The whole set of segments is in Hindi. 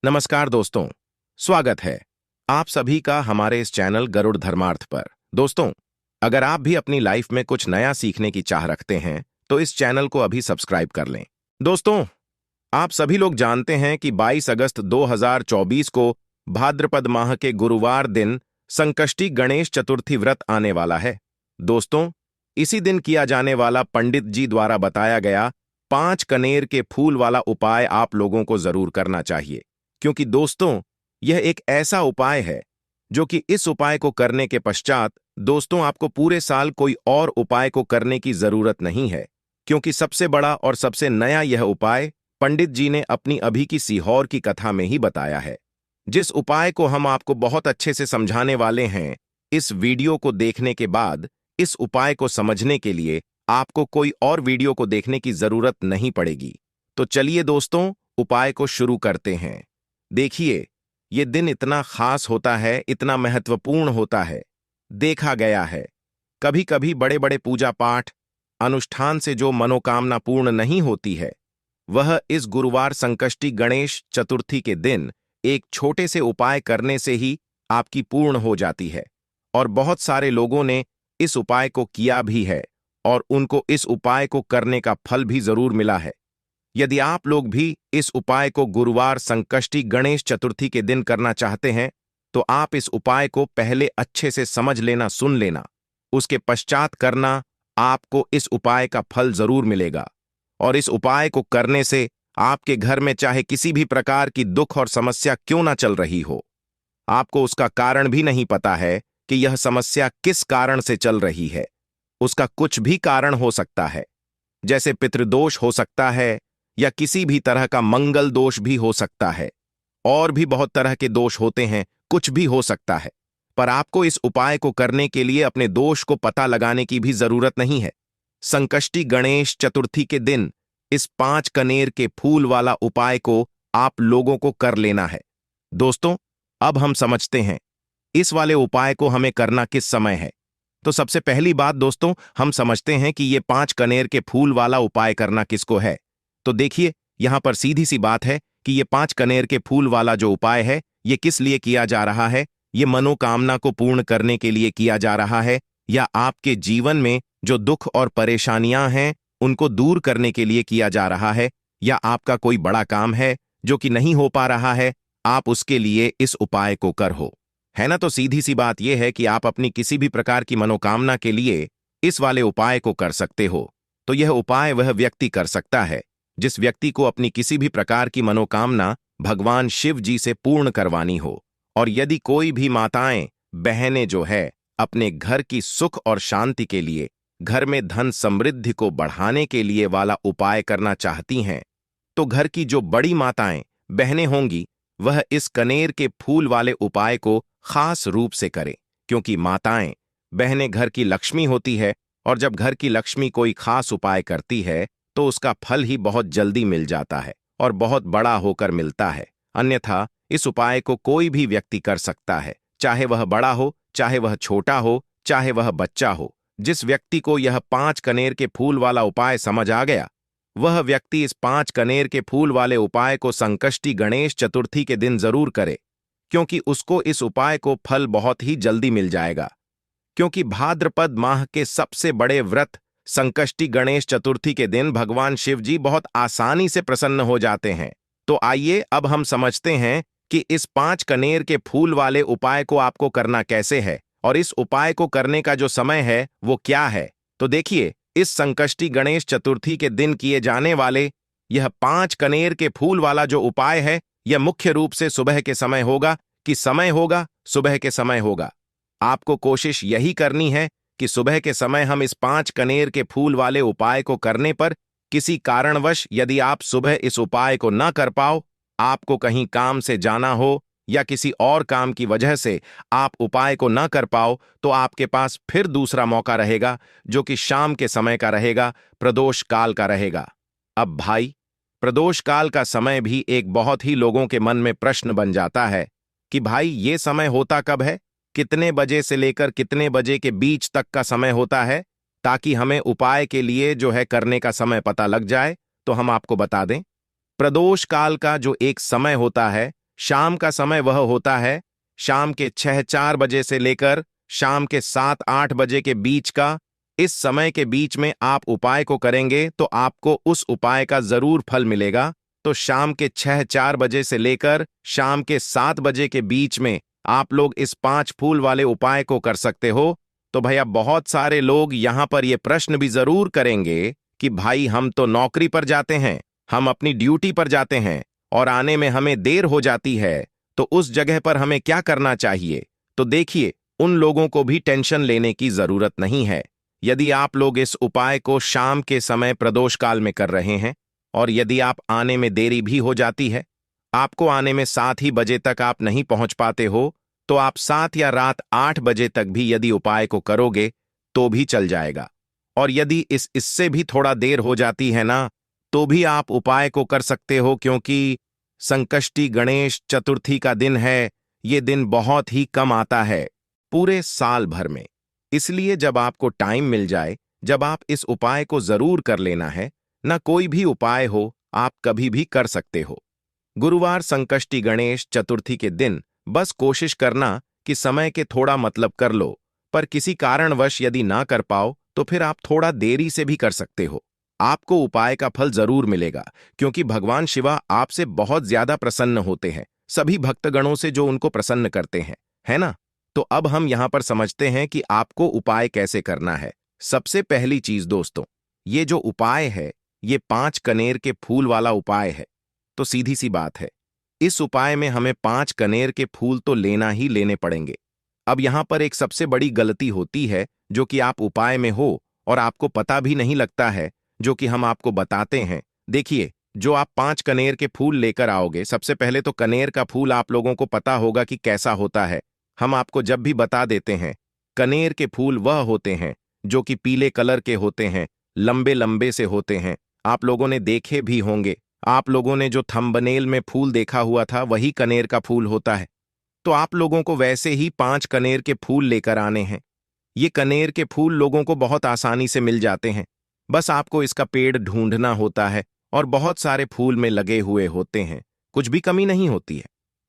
नमस्कार दोस्तों, स्वागत है आप सभी का हमारे इस चैनल गरुड़ धर्मार्थ पर। दोस्तों, अगर आप भी अपनी लाइफ में कुछ नया सीखने की चाह रखते हैं तो इस चैनल को अभी सब्सक्राइब कर लें। दोस्तों, आप सभी लोग जानते हैं कि 22 अगस्त 2024 को भाद्रपद माह के गुरुवार दिन संकष्टी गणेश चतुर्थी व्रत आने वाला है। दोस्तों, इसी दिन किया जाने वाला पंडित जी द्वारा बताया गया 5 कनेर के फूल वाला उपाय आप लोगों को जरूर करना चाहिए, क्योंकि दोस्तों यह एक ऐसा उपाय है जो कि इस उपाय को करने के पश्चात दोस्तों आपको पूरे साल कोई और उपाय को करने की जरूरत नहीं है, क्योंकि सबसे बड़ा और सबसे नया यह उपाय पंडित जी ने अपनी अभी की सीहोर की कथा में ही बताया है। जिस उपाय को हम आपको बहुत अच्छे से समझाने वाले हैं, इस वीडियो को देखने के बाद इस उपाय को समझने के लिए आपको कोई और वीडियो को देखने की जरूरत नहीं पड़ेगी। तो चलिए दोस्तों, उपाय को शुरू करते हैं। देखिए, ये दिन इतना खास होता है, इतना महत्वपूर्ण होता है। देखा गया है कभी कभी बड़े बड़े पूजा पाठ अनुष्ठान से जो मनोकामना पूर्ण नहीं होती है, वह इस गुरुवार संकष्टी गणेश चतुर्थी के दिन एक छोटे से उपाय करने से ही आपकी पूर्ण हो जाती है। और बहुत सारे लोगों ने इस उपाय को किया भी है और उनको इस उपाय को करने का फल भी जरूर मिला है। यदि आप लोग भी इस उपाय को गुरुवार संकष्टी गणेश चतुर्थी के दिन करना चाहते हैं, तो आप इस उपाय को पहले अच्छे से समझ लेना, सुन लेना, उसके पश्चात करना। आपको इस उपाय का फल जरूर मिलेगा। और इस उपाय को करने से आपके घर में चाहे किसी भी प्रकार की दुख और समस्या क्यों ना चल रही हो, आपको उसका कारण भी नहीं पता है कि यह समस्या किस कारण से चल रही है। उसका कुछ भी कारण हो सकता है, जैसे पितृदोष हो सकता है या किसी भी तरह का मंगल दोष भी हो सकता है। और भी बहुत तरह के दोष होते हैं, कुछ भी हो सकता है। पर आपको इस उपाय को करने के लिए अपने दोष को पता लगाने की भी जरूरत नहीं है। संकष्टी गणेश चतुर्थी के दिन इस 5 कनेर के फूल वाला उपाय को आप लोगों को कर लेना है। दोस्तों, अब हम समझते हैं इस वाले उपाय को हमें करना किस समय है। तो सबसे पहली बात दोस्तों, हम समझते हैं कि ये 5 कनेर के फूल वाला उपाय करना किसको है। तो देखिए, यहां पर सीधी सी बात है कि ये 5 कनेर के फूल वाला जो उपाय है, ये किस लिए किया जा रहा है। ये मनोकामना को पूर्ण करने के लिए किया जा रहा है, या आपके जीवन में जो दुख और परेशानियां हैं उनको दूर करने के लिए किया जा रहा है, या आपका कोई बड़ा काम है जो कि नहीं हो पा रहा है, आप उसके लिए इस उपाय को कर हो, है ना। तो सीधी सी बात यह है कि आप अपनी किसी भी प्रकार की मनोकामना के लिए इस वाले उपाय को कर सकते हो। तो यह उपाय वह व्यक्ति कर सकता है जिस व्यक्ति को अपनी किसी भी प्रकार की मनोकामना भगवान शिव जी से पूर्ण करवानी हो। और यदि कोई भी माताएं बहनें जो है अपने घर की सुख और शांति के लिए, घर में धन समृद्धि को बढ़ाने के लिए वाला उपाय करना चाहती हैं, तो घर की जो बड़ी माताएं बहनें होंगी, वह इस कनेर के फूल वाले उपाय को खास रूप से करें, क्योंकि माताएं बहनें घर की लक्ष्मी होती है। और जब घर की लक्ष्मी कोई खास उपाय करती है तो उसका फल ही बहुत जल्दी मिल जाता है और बहुत बड़ा होकर मिलता है। अन्यथा इस उपाय को कोई भी व्यक्ति कर सकता है, चाहे वह बड़ा हो, चाहे वह छोटा हो, चाहे वह बच्चा हो। जिस व्यक्ति को यह 5 कनेर के फूल वाला उपाय समझ आ गया, वह व्यक्ति इस 5 कनेर के फूल वाले उपाय को संकष्टी गणेश चतुर्थी के दिन जरूर करे, क्योंकि उसको इस उपाय को फल बहुत ही जल्दी मिल जाएगा। क्योंकि भाद्रपद माह के सबसे बड़े व्रत संकष्टी गणेश चतुर्थी के दिन भगवान शिव जी बहुत आसानी से प्रसन्न हो जाते हैं। तो आइए अब हम समझते हैं कि इस 5 कनेर के फूल वाले उपाय को आपको करना कैसे है और इस उपाय को करने का जो समय है वो क्या है। तो देखिए, इस संकष्टी गणेश चतुर्थी के दिन किए जाने वाले यह 5 कनेर के फूल वाला जो उपाय है, यह मुख्य रूप से सुबह के समय होगा। कि समय होगा, सुबह के समय होगा। आपको कोशिश यही करनी है कि सुबह के समय हम इस 5 कनेर के फूल वाले उपाय को करने पर किसी कारणवश यदि आप सुबह इस उपाय को न कर पाओ, आपको कहीं काम से जाना हो या किसी और काम की वजह से आप उपाय को न कर पाओ, तो आपके पास फिर दूसरा मौका रहेगा, जो कि शाम के समय का रहेगा, प्रदोष काल का रहेगा। अब भाई, प्रदोष काल का समय भी एक बहुत ही लोगों के मन में प्रश्न बन जाता है कि भाई ये समय होता कब है, कितने बजे से लेकर कितने बजे के बीच तक का समय होता है, ताकि हमें उपाय के लिए जो है करने का समय पता लग जाए। तो हम आपको बता दें, प्रदोष काल का जो एक समय होता है शाम का समय वह होता है शाम के 6-4 बजे से लेकर शाम के 7-8 बजे के बीच का। इस समय के बीच में आप उपाय को करेंगे तो आपको उस उपाय का जरूर फल मिलेगा। तो शाम के 6-4 बजे से लेकर शाम के 7 बजे के बीच में आप लोग इस 5 फूल वाले उपाय को कर सकते हो। तो भैया बहुत सारे लोग यहां पर यह प्रश्न भी जरूर करेंगे कि भाई हम तो नौकरी पर जाते हैं, हम अपनी ड्यूटी पर जाते हैं और आने में हमें देर हो जाती है, तो उस जगह पर हमें क्या करना चाहिए। तो देखिए, उन लोगों को भी टेंशन लेने की जरूरत नहीं है। यदि आप लोग इस उपाय को शाम के समय प्रदोष काल में कर रहे हैं और यदि आप आने में देरी भी हो जाती है, आपको आने में 7 ही बजे तक आप नहीं पहुंच पाते हो, तो आप 7 या रात 8 बजे तक भी यदि उपाय को करोगे तो भी चल जाएगा। और यदि इससे भी थोड़ा देर हो जाती है ना, तो भी आप उपाय को कर सकते हो, क्योंकि संकष्टी गणेश चतुर्थी का दिन है। ये दिन बहुत ही कम आता है पूरे साल भर में। इसलिए जब आपको टाइम मिल जाए, जब आप इस उपाय को जरूर कर लेना है। ना कोई भी उपाय हो, आप कभी भी कर सकते हो। गुरुवार संकष्टी गणेश चतुर्थी के दिन बस कोशिश करना कि समय के थोड़ा मतलब कर लो, पर किसी कारणवश यदि ना कर पाओ तो फिर आप थोड़ा देरी से भी कर सकते हो। आपको उपाय का फल जरूर मिलेगा, क्योंकि भगवान शिवा आपसे बहुत ज्यादा प्रसन्न होते हैं, सभी भक्तगणों से जो उनको प्रसन्न करते हैं, है ना। तो अब हम यहां पर समझते हैं कि आपको उपाय कैसे करना है। सबसे पहली चीज दोस्तों, ये जो उपाय है ये 5 कनेर के फूल वाला उपाय है। तो सीधी सी बात है, इस उपाय में हमें 5 कनेर के फूल तो लेना ही लेने पड़ेंगे। अब यहां पर एक सबसे बड़ी गलती होती है, जो कि आप उपाय में हो और आपको पता भी नहीं लगता है, जो कि हम आपको बताते हैं। देखिए, जो आप 5 कनेर के फूल लेकर आओगे, सबसे पहले तो कनेर का फूल आप लोगों को पता होगा कि कैसा होता है। हम आपको जब भी बता देते हैं, कनेर के फूल वह होते हैं जो कि पीले कलर के होते हैं, लंबे लंबे से होते हैं। आप लोगों ने देखे भी होंगे, आप लोगों ने जो थंबनेल में फूल देखा हुआ था वही कनेर का फूल होता है। तो आप लोगों को वैसे ही 5 कनेर के फूल लेकर आने हैं। ये कनेर के फूल लोगों को बहुत आसानी से मिल जाते हैं, बस आपको इसका पेड़ ढूंढना होता है और बहुत सारे फूल में लगे हुए होते हैं, कुछ भी कमी नहीं होती है।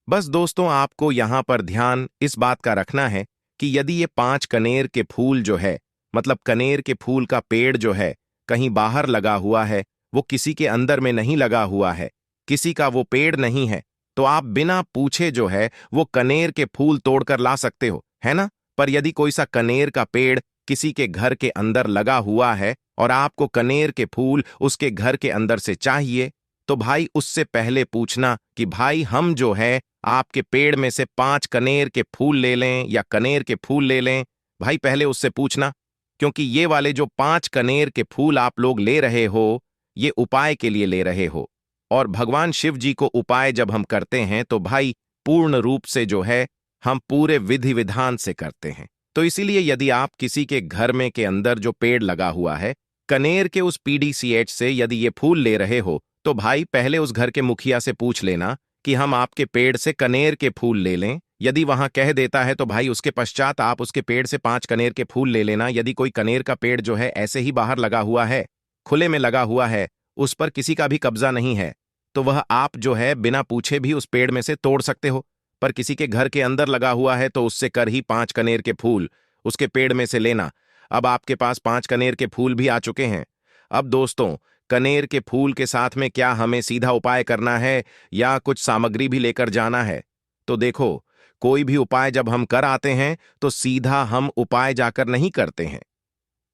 बस दोस्तों, आपको यहां पर ध्यान इस बात का रखना है कि यदि ये 5 कनेर के फूल जो है, मतलब कनेर के फूल का पेड़ जो है कहीं बाहर लगा हुआ है, वो किसी के अंदर में नहीं लगा हुआ है, किसी का वो पेड़ नहीं है, तो आप बिना पूछे जो है वो कनेर के फूल तोड़कर ला सकते हो, है ना। पर यदि कोई सा कनेर का पेड़ किसी के घर के अंदर लगा हुआ है और आपको कनेर के फूल उसके घर के अंदर से चाहिए, तो भाई उससे पहले पूछना कि भाई हम जो है आपके पेड़ में से 5 कनेर के फूल ले लें या कनेर के फूल ले लें। भाई पहले उससे पूछना, क्योंकि ये वाले जो 5 कनेर के फूल आप लोग ले रहे हो, ये उपाय के लिए ले रहे हो। और भगवान शिव जी को उपाय जब हम करते हैं तो भाई पूर्ण रूप से जो है हम पूरे विधि विधान से करते हैं। तो इसीलिए यदि आप किसी के घर में के अंदर जो पेड़ लगा हुआ है, कनेर के उस पीडीसीएच से यदि ये फूल ले रहे हो, तो भाई पहले उस घर के मुखिया से पूछ लेना कि हम आपके पेड़ से कनेर के फूल ले लें। यदि वहां कह देता है तो भाई उसके पश्चात आप उसके पेड़ से 5 कनेर के फूल ले लेना। यदि कोई कनेर का पेड़ जो है ऐसे ही बाहर लगा हुआ है, खुले में लगा हुआ है, उस पर किसी का भी कब्जा नहीं है, तो वह आप जो है बिना पूछे भी उस पेड़ में से तोड़ सकते हो। पर किसी के घर के अंदर लगा हुआ है तो उससे कर ही 5 कनेर के फूल उसके पेड़ में से लेना। अब आपके पास 5 कनेर के फूल भी आ चुके हैं। अब दोस्तों, कनेर के फूल के साथ में क्या हमें सीधा उपाय करना है या कुछ सामग्री भी लेकर जाना है? तो देखो, कोई भी उपाय जब हम कर आते हैं तो सीधा हम उपाय जाकर नहीं करते हैं,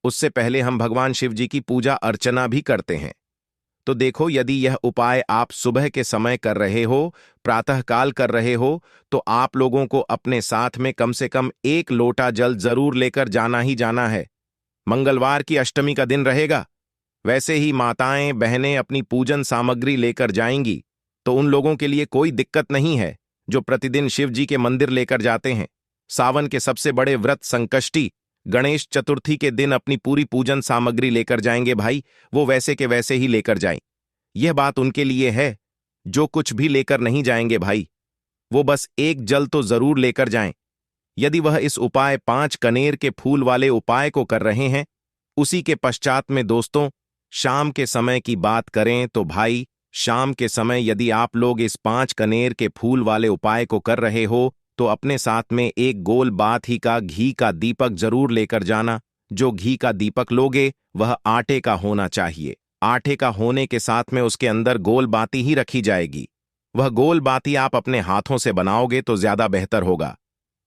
उससे पहले हम भगवान शिव जी की पूजा अर्चना भी करते हैं। तो देखो, यदि यह उपाय आप सुबह के समय कर रहे हो, प्रातःकाल कर रहे हो, तो आप लोगों को अपने साथ में कम से कम 1 लोटा जल जरूर लेकर जाना ही जाना है। मंगलवार की अष्टमी का दिन रहेगा, वैसे ही माताएं बहनें अपनी पूजन सामग्री लेकर जाएंगी, तो उन लोगों के लिए कोई दिक्कत नहीं है जो प्रतिदिन शिव जी के मंदिर लेकर जाते हैं। सावन के सबसे बड़े व्रत संकष्टी गणेश चतुर्थी के दिन अपनी पूरी पूजन सामग्री लेकर जाएंगे भाई, वो वैसे के वैसे ही लेकर जाएं। यह बात उनके लिए है जो कुछ भी लेकर नहीं जाएंगे भाई, वो बस 1 जल तो जरूर लेकर जाएं। यदि वह इस उपाय 5 कनेर के फूल वाले उपाय को कर रहे हैं, उसी के पश्चात में दोस्तों शाम के समय की बात करें तो भाई शाम के समय यदि आप लोग इस 5 कनेर के फूल वाले उपाय को कर रहे हो तो अपने साथ में एक गोल बात ही का घी का दीपक जरूर लेकर जाना। जो घी का दीपक लोगे वह आटे का होना चाहिए। आटे का होने के साथ में उसके अंदर गोल बाती ही रखी जाएगी। वह गोल बाती आप अपने हाथों से बनाओगे तो ज्यादा बेहतर होगा।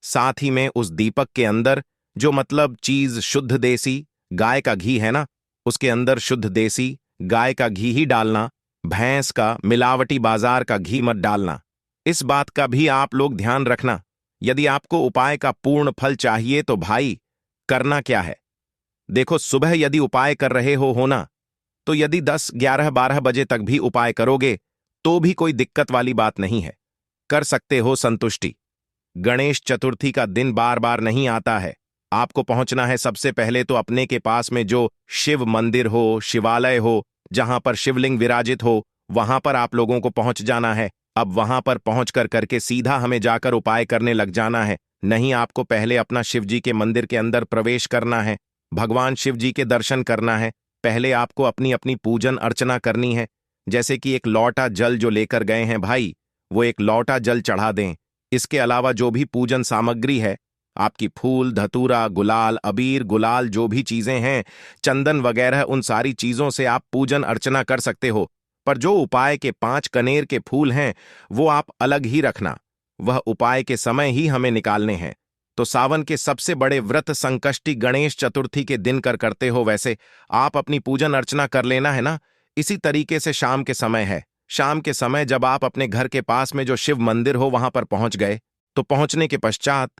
साथ ही में उस दीपक के अंदर जो मतलब चीज शुद्ध देसी गाय का घी है ना, उसके अंदर शुद्ध देसी गाय का घी ही डालना। भैंस का मिलावटी बाजार का घी मत डालना। इस बात का भी आप लोग ध्यान रखना। यदि आपको उपाय का पूर्ण फल चाहिए तो भाई करना क्या है, देखो सुबह यदि उपाय कर रहे हो होना तो यदि 10, 11, 12 बजे तक भी उपाय करोगे तो भी कोई दिक्कत वाली बात नहीं है, कर सकते हो संतुष्टि। गणेश चतुर्थी का दिन बार बार नहीं आता है। आपको पहुंचना है सबसे पहले तो अपने के पास में जो शिव मंदिर हो, शिवालय हो, जहां पर शिवलिंग विराजित हो, वहां पर आप लोगों को पहुंच जाना है। अब वहां पर पहुंच कर करके सीधा हमें जाकर उपाय करने लग जाना है। नहीं, आपको पहले अपना शिव जी के मंदिर के अंदर प्रवेश करना है, भगवान शिव जी के दर्शन करना है। पहले आपको अपनी अपनी पूजन अर्चना करनी है। जैसे कि एक लौटा जल जो लेकर गए हैं भाई, वो एक लौटा जल चढ़ा दें। इसके अलावा जो भी पूजन सामग्री है, आपकी फूल, धतूरा, गुलाल, अबीर, गुलाल, जो भी चीजें हैं, चंदन वगैरह, उन सारी चीजों से आप पूजन अर्चना कर सकते हो। पर जो उपाय के 5 कनेर के फूल हैं वो आप अलग ही रखना। वह उपाय के समय ही हमें निकालने हैं। तो सावन के सबसे बड़े व्रत संकष्टी गणेश चतुर्थी के दिन करते हो वैसे आप अपनी पूजन अर्चना कर लेना है ना। इसी तरीके से शाम के समय है। शाम के समय जब आप अपने घर के पास में जो शिव मंदिर हो वहां पर पहुंच गए तो पहुंचने के पश्चात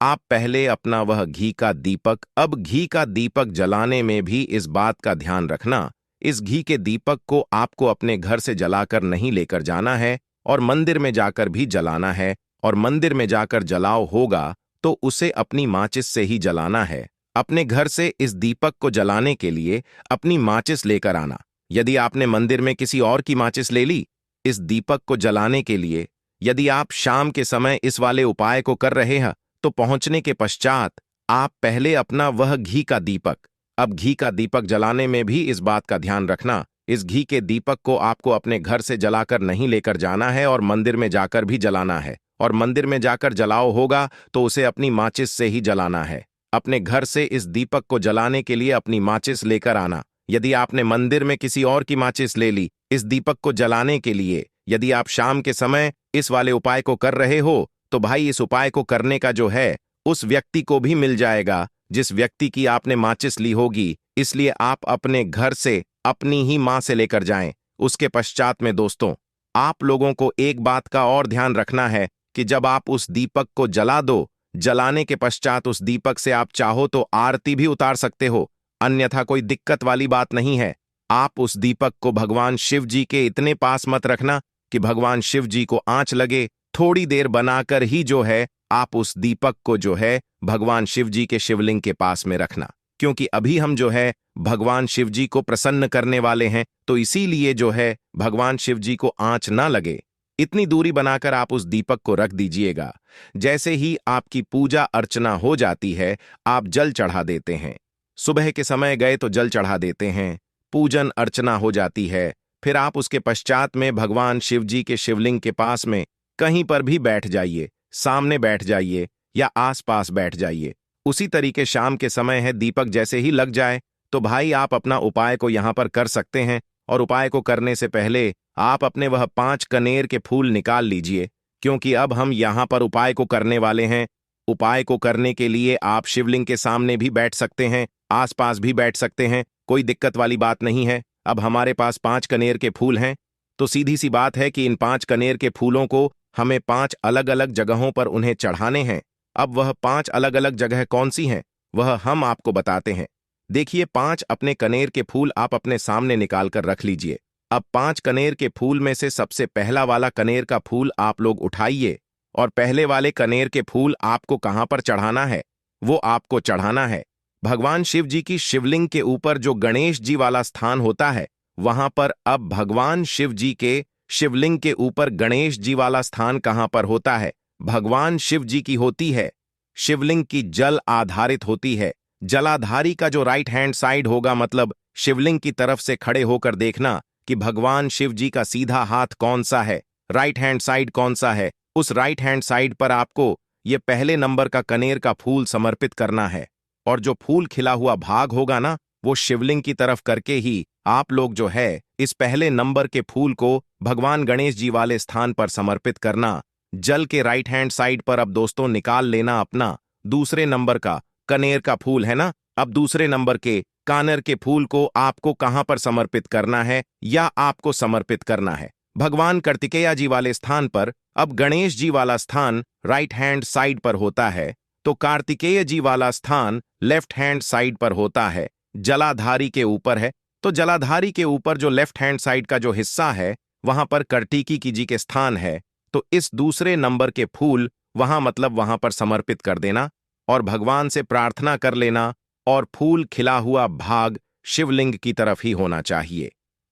आप पहले अपना वह घी का दीपक, अब घी का दीपक जलाने में भी इस बात का ध्यान रखना, इस घी के दीपक को आपको अपने घर से जलाकर नहीं लेकर जाना है और मंदिर में जाकर भी जलाना है। और मंदिर में जाकर जलाओ होगा तो उसे अपनी माचिस से ही जलाना है। अपने घर से इस दीपक को जलाने के लिए अपनी माचिस लेकर आना। यदि आपने मंदिर में किसी और की माचिस ले ली, इस दीपक को जलाने के लिए यदि आप शाम के समय इस वाले उपाय को कर रहे हैं तो पहुंचने के पश्चात आप पहले अपना वह घी का दीपक, अब घी का दीपक जलाने में भी इस बात का ध्यान रखना, इस घी के दीपक को आपको अपने घर से जलाकर नहीं लेकर जाना है और मंदिर में जाकर भी जलाना है। और मंदिर में जाकर जलाओ होगा तो उसे अपनी माचिस से ही जलाना है। अपने घर से इस दीपक को जलाने के लिए अपनी माचिस लेकर आना। यदि आपने मंदिर में किसी और की माचिस ले ली इस दीपक को जलाने के लिए, यदि आप शाम के समय इस वाले उपाय को कर रहे हो तो भाई इस उपाय को करने का जो है उस व्यक्ति को भी मिल जाएगा जिस व्यक्ति की आपने माचिस ली होगी। इसलिए आप अपने घर से अपनी ही मां से लेकर जाएं। उसके पश्चात में दोस्तों आप लोगों को एक बात का और ध्यान रखना है कि जब आप उस दीपक को जला दो, जलाने के पश्चात उस दीपक से आप चाहो तो आरती भी उतार सकते हो, अन्यथा कोई दिक्कत वाली बात नहीं है। आप उस दीपक को भगवान शिव जी के इतने पास मत रखना कि भगवान शिव जी को आंच लगे। थोड़ी देर बनाकर ही जो है आप उस दीपक को जो है भगवान शिव जी के शिवलिंग के पास में रखना, क्योंकि अभी हम जो है भगवान शिव जी को प्रसन्न करने वाले हैं, तो इसीलिए जो है भगवान शिव जी को आंच ना लगे इतनी दूरी बनाकर आप उस दीपक को रख दीजिएगा। जैसे ही आपकी पूजा अर्चना हो जाती है आप जल चढ़ा देते हैं। सुबह के समय गए तो जल चढ़ा देते हैं, पूजन अर्चना हो जाती है। फिर आप उसके पश्चात में भगवान शिव जी के शिवलिंग के पास में कहीं पर भी बैठ जाइए, सामने बैठ जाइए या आसपास बैठ जाइए। उसी तरीके शाम के समय है, दीपक जैसे ही लग जाए तो भाई आप अपना उपाय को यहां पर कर सकते हैं। और उपाय को करने से पहले आप अपने वह 5 कनेर के फूल निकाल लीजिए, क्योंकि अब हम यहां पर उपाय को करने वाले हैं। उपाय को करने के लिए आप शिवलिंग के सामने भी बैठ सकते हैं, आसपास भी बैठ सकते हैं, कोई दिक्कत वाली बात नहीं है। अब हमारे पास 5 कनेर के फूल हैं तो सीधी सी बात है कि इन 5 कनेर के फूलों को हमें 5 अलग अलग जगहों पर उन्हें चढ़ाने हैं। अब वह 5 अलग अलग जगह कौन सी हैं वह हम आपको बताते हैं। देखिए 5 अपने कनेर के फूल आप अपने सामने निकाल कर रख लीजिए। अब 5 कनेर के फूल में से सबसे पहला वाला कनेर का फूल आप लोग उठाइए और पहले वाले कनेर के फूल आपको कहां पर चढ़ाना है, वो आपको चढ़ाना है भगवान शिव जी की शिवलिंग के ऊपर जो गणेश जी वाला स्थान होता है वहां पर। अब भगवान शिव जी के शिवलिंग के ऊपर गणेश जी वाला स्थान कहां पर होता है, भगवान शिव जी की होती है। शिवलिंग की जल आधारित होती है। जलाधारी का जो राइट हैंड साइड होगा, मतलब शिवलिंग की तरफ से खड़े होकर देखना कि भगवान शिव जी का सीधा हाथ कौन सा है, राइट हैंड साइड कौन सा है। उस राइट हैंड साइड पर आपको ये पहले नंबर का कनेर का फूल समर्पित करना है, और जो फूल खिला हुआ भाग होगा ना, वो शिवलिंग की तरफ करके ही आप लोग जो है इस पहले नंबर के फूल को भगवान गणेश जी वाले स्थान पर समर्पित करना। जल के राइट हैंड साइड पर अब दोस्तों निकाल लेना अपना दूसरे नंबर का कनेर का फूल है ना। अब दूसरे नंबर के कानर के फूल को आपको कहां पर समर्पित करना है, या आपको समर्पित करना है भगवान कार्तिकेय जी वाले स्थान पर। अब गणेश जी वाला स्थान राइट हैंड साइड पर होता है, तो कार्तिकेय जी वाला स्थान लेफ्ट हैंड साइड पर होता है, जलाधारी के ऊपर है। तो जलाधारी के ऊपर जो लेफ्ट हैंड साइड का जो हिस्सा है, वहां पर कार्तिकी जी के स्थान है। तो इस दूसरे नंबर के फूल वहां मतलब वहां पर समर्पित कर देना और भगवान से प्रार्थना कर लेना, और फूल खिला हुआ भाग शिवलिंग की तरफ ही होना चाहिए।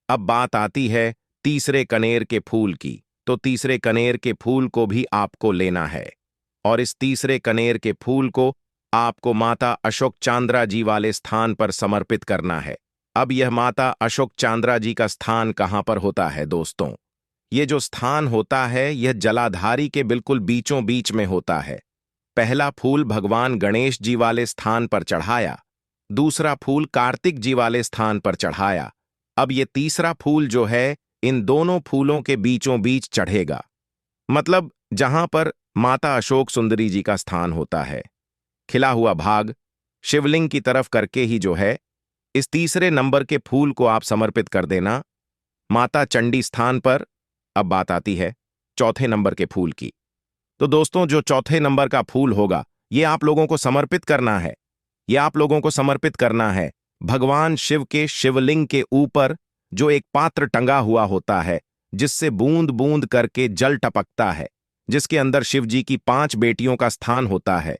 अब बात आती है तीसरे कनेर के फूल की। तो तीसरे कनेर के फूल को भी आपको लेना है, और इस तीसरे कनेर के फूल को आपको माता अशोक चांद्रा जी वाले स्थान पर समर्पित करना है। अब यह माता अशोक चांद्रा जी का स्थान कहां पर होता है दोस्तों? ये जो स्थान होता है यह जलाधारी के बिल्कुल बीचों बीच में होता है। पहला फूल भगवान गणेश जी वाले स्थान पर चढ़ाया, दूसरा फूल कार्तिक जी वाले स्थान पर चढ़ाया। अब ये तीसरा फूल जो है इन दोनों फूलों के बीचों बीच चढ़ेगा, मतलब जहां पर माता अशोक सुंदरी जी का स्थान होता है। खिला हुआ भाग शिवलिंग की तरफ करके ही जो है इस तीसरे नंबर के फूल को आप समर्पित कर देना माता चंडी स्थान पर। अब बात आती है चौथे नंबर के फूल की। तो दोस्तों जो चौथे नंबर का फूल होगा ये आप लोगों को समर्पित करना है। ये आप लोगों को समर्पित करना है भगवान शिव के शिवलिंग के ऊपर जो एक पात्र टंगा हुआ होता है, जिससे बूंद बूंद करके जल टपकता है, जिसके अंदर शिव जी की 5 बेटियों का स्थान होता है,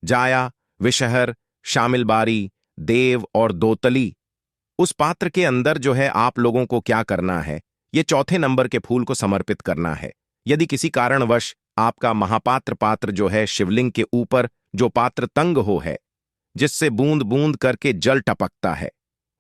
जाया, विषहर, शामिलबारी, देव और दोतली। उस पात्र के अंदर जो है आप लोगों को क्या करना है, ये चौथे नंबर के फूल को समर्पित करना है। यदि किसी कारणवश आपका महापात्र पात्र जो है शिवलिंग के ऊपर जो पात्र तंग हो है, जिससे बूंद बूंद करके जल टपकता है,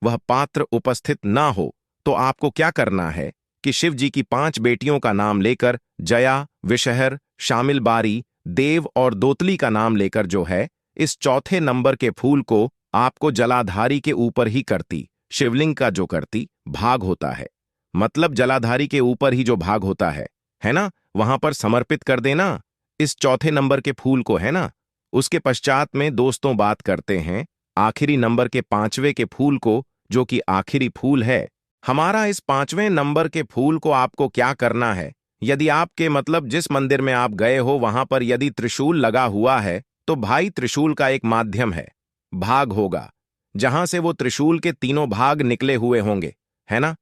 वह पात्र उपस्थित ना हो, तो आपको क्या करना है कि शिव जी की 5 बेटियों का नाम लेकर जया, विषहर, शामिलबारी, देव और दोतली का नाम लेकर जो है इस चौथे नंबर के फूल को आपको जलाधारी के ऊपर ही करती शिवलिंग का जो करती भाग होता है, मतलब जलाधारी के ऊपर ही जो भाग होता है ना, वहां पर समर्पित कर देना इस चौथे नंबर के फूल को, है ना। उसके पश्चात में दोस्तों बात करते हैं आखिरी नंबर के 5वें के फूल को, जो कि आखिरी फूल है हमारा। इस 5वें नंबर के फूल को आपको क्या करना है, यदि आपके मतलब जिस मंदिर में आप गए हो वहां पर यदि त्रिशूल लगा हुआ है, तो भाई त्रिशूल का एक माध्यम है, भाग होगा, जहां से वो त्रिशूल के तीनों भाग निकले हुए होंगे, है ना।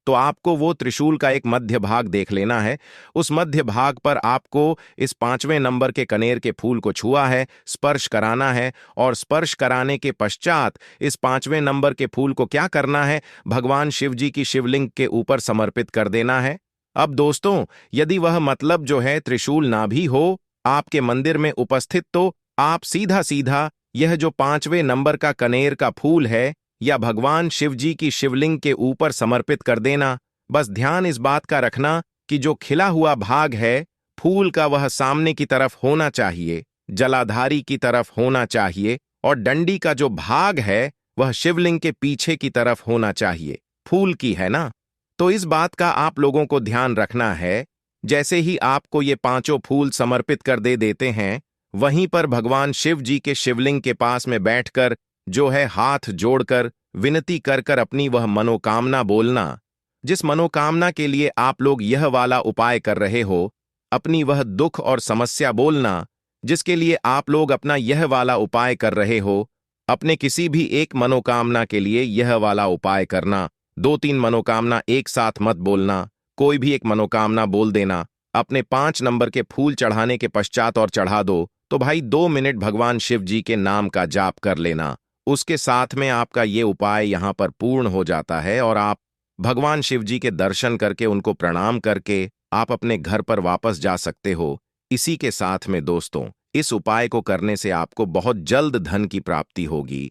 तो आपको वो त्रिशूल का एक मध्य भाग देख लेना है। उस मध्य भाग पर आपको इस 5वें नंबर के कनेर के फूल को छुआ है, स्पर्श कराना है, और स्पर्श कराने के पश्चात इस 5वें नंबर के फूल को क्या करना है, भगवान शिव जी की शिवलिंग के ऊपर समर्पित कर देना है। अब दोस्तों यदि वह मतलब जो है त्रिशूल ना भी हो आपके मंदिर में उपस्थित, तो आप सीधा सीधा यह जो 5वें नंबर का कनेर का फूल है या भगवान शिव जी की शिवलिंग के ऊपर समर्पित कर देना। बस ध्यान इस बात का रखना कि जो खिला हुआ भाग है फूल का वह सामने की तरफ होना चाहिए, जलाधारी की तरफ होना चाहिए, और डंडी का जो भाग है वह शिवलिंग के पीछे की तरफ होना चाहिए, फूल की, है ना। तो इस बात का आप लोगों को ध्यान रखना है। जैसे ही आपको ये 5 फूल समर्पित कर दे देते हैं, वहीं पर भगवान शिव जी के शिवलिंग के पास में बैठकर जो है हाथ जोड़कर विनती कर कर अपनी वह मनोकामना बोलना, जिस मनोकामना के लिए आप लोग यह वाला उपाय कर रहे हो, अपनी वह दुख और समस्या बोलना जिसके लिए आप लोग अपना यह वाला उपाय कर रहे हो। अपने किसी भी एक मनोकामना के लिए यह वाला उपाय करना, 2-3 मनोकामना एक साथ मत बोलना, कोई भी एक मनोकामना बोल देना। अपने 5 नंबर के फूल चढ़ाने के पश्चात और चढ़ा दो, तो भाई 2 मिनट भगवान शिव जी के नाम का जाप कर लेना। उसके साथ में आपका ये उपाय यहाँ पर पूर्ण हो जाता है, और आप भगवान शिव जी के दर्शन करके उनको प्रणाम करके आप अपने घर पर वापस जा सकते हो। इसी के साथ में दोस्तों इस उपाय को करने से आपको बहुत जल्द धन की प्राप्ति होगी।